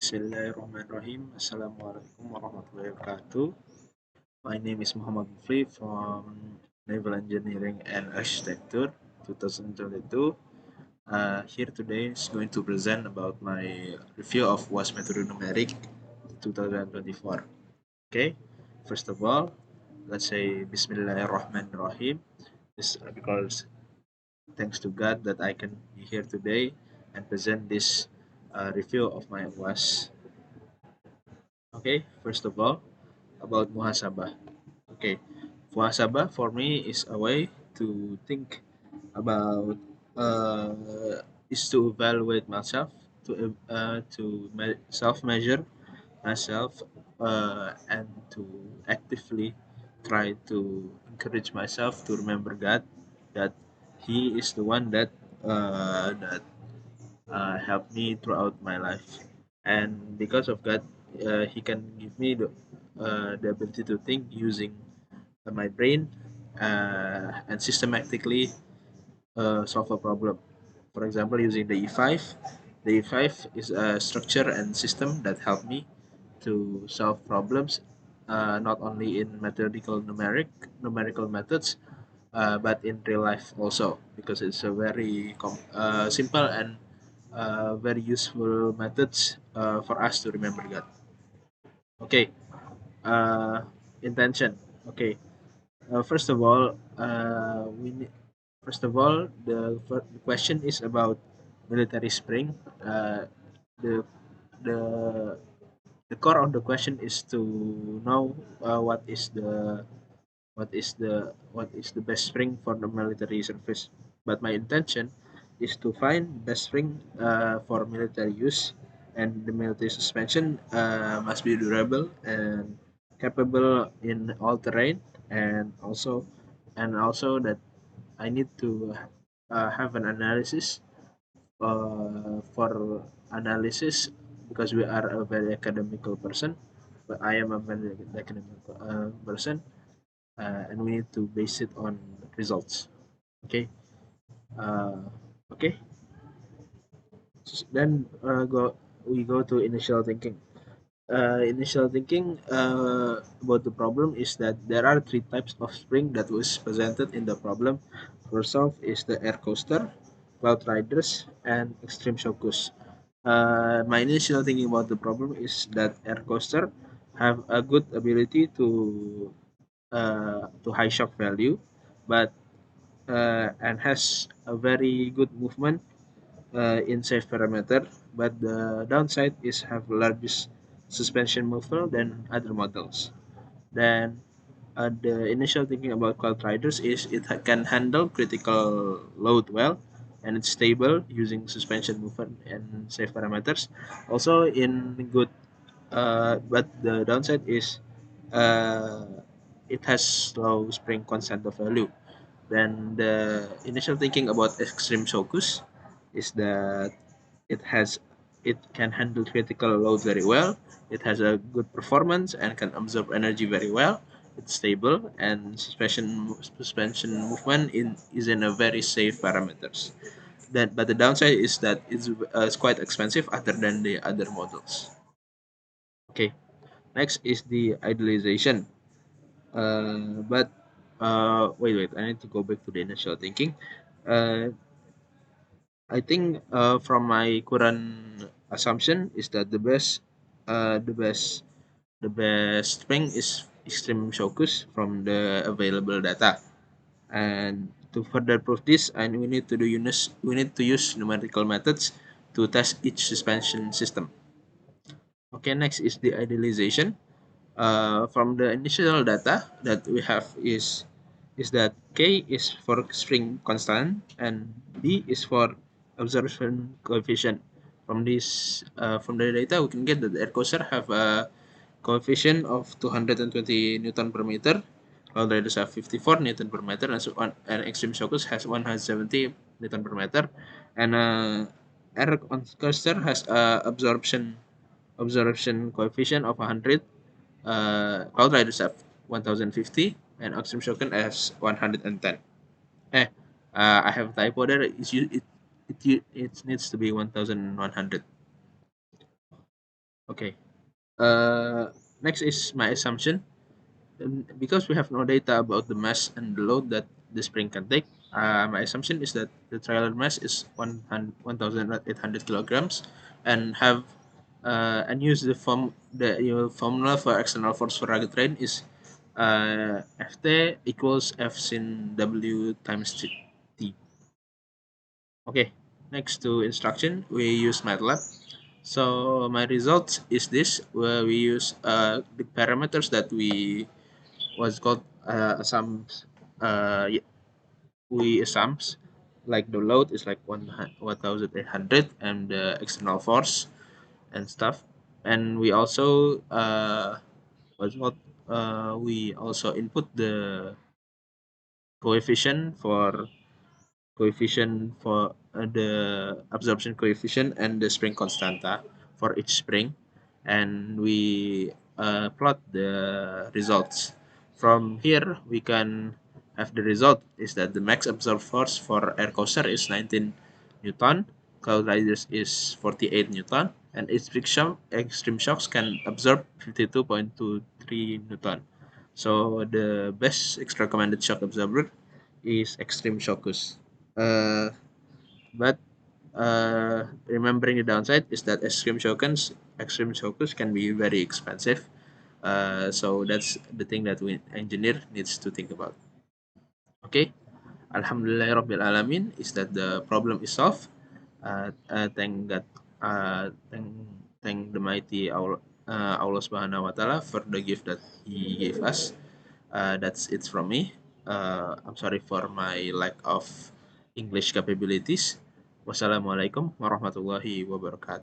Bismillahirrahmanirrahim. Assalamualaikum warahmatullahi wabarakatuh. My name is Muhammad Mufli from Naval Engineering and Architecture 2022. Here today is going to present about my review of WAS Metode Numeric 2024. Okay, first of all, let's say Bismillahirrahmanirrahim. This because thanks to God that I can be here today and present this review of my WAS. Okay, first of all, about muhasabah. Okay, muhasabah for me is a way to think about is to evaluate myself, to self measure myself, and to actively try to encourage myself to remember God, that He is the one that helped me throughout my life, and because of that, He can give me the ability to think using my brain and systematically solve a problem. For example, using the E5 is a structure and system that help me to solve problems, not only in numerical methods, but in real life also, because it's a very simple and very useful methods for us to remember God. Okay, uh, intention. Okay, first of all, first of all, the question is about military spring. The the the core of the question is to know what is the best spring for the military service. But my intention is to find best spring for military use, and the military suspension must be durable and capable in all terrain, and also that I need to have an analysis for analysis, because we are a very academical person, but I am a very academical person, and we need to base it on results. Okay. Uh, okay. Then we go to initial thinking. Initial thinking about the problem is that there are three types of spring that was presented in the problem. First off is the air coaster, cloud riders, and extreme shockus. My initial thinking about the problem is that air coaster have a good ability to high shock value, but and has a very good movement in safe parameter, but the downside is have largest suspension movement than other models. Then the initial thinking about Cloud Riders is can handle critical load well, and it's stable using suspension movement and safe parameters. Also in good, but the downside is uh, it has low spring constant of value. Then the initial thinking about Extreme Focus is that it has it can handle critical load very well. It has a good performance and can absorb energy very well. It's stable, and suspension movement is in a very safe parameters. But the downside is that it's quite expensive other than the other models. Okay, next is the idealization. But wait, I need to go back to the initial thinking. Uh, I think from my current assumption is that uh, the best, the best spring is extreme focus from the available data. And to further prove this, and we need to use numerical methods to test each suspension system. Okay, next is the idealization. From the initial data that we have is that K is for string constant and D is for absorption coefficient. From the data, we can get that the air coaster have a coefficient of 220 Newton per meter, while the others have 54 Newton per meter, and extreme shocks has 170 Newton per meter, and air coaster has absorption coefficient of 100. Cloud Riders have 1050, and Extreme Shogun has 110. Eh, I have a typo there. It needs to be 1100. Okay. Next is my assumption. Because we have no data about the mass and the load that the spring can take, my assumption is that the trailer mass is 1,800 kilograms, and have and use the formula for external force for rugged terrain is Ft equals F sin W times T. Okay, next to instruction, we use MATLAB. So my result is this, where we use the parameters that we was called assumpts. We assumes like the load is like 1,800 and the external force and stuff. And we also what's what we also input the coefficient for the absorption coefficient and the spring constanta for each spring, and we plot the results. From here we can have the result is that the max absorbed force for air coaster is 19 newton, cloud riders is 48 newton, and extreme shocks can absorb 52.23 newton. So the best recommended shock absorber is extreme shockus. Uh, but remembering the downside is that extreme shocks can be very expensive. So that's the thing that we engineer needs to think about. Okay, Alhamdulillah Alamin is that the problem is solved. Thank God, thank the mighty Allah Subhanahu Wa Taala for the gift that He gave us. That's it from me. I'm sorry for my lack of English capabilities. Wassalamualaikum warahmatullahi wabarakatuh.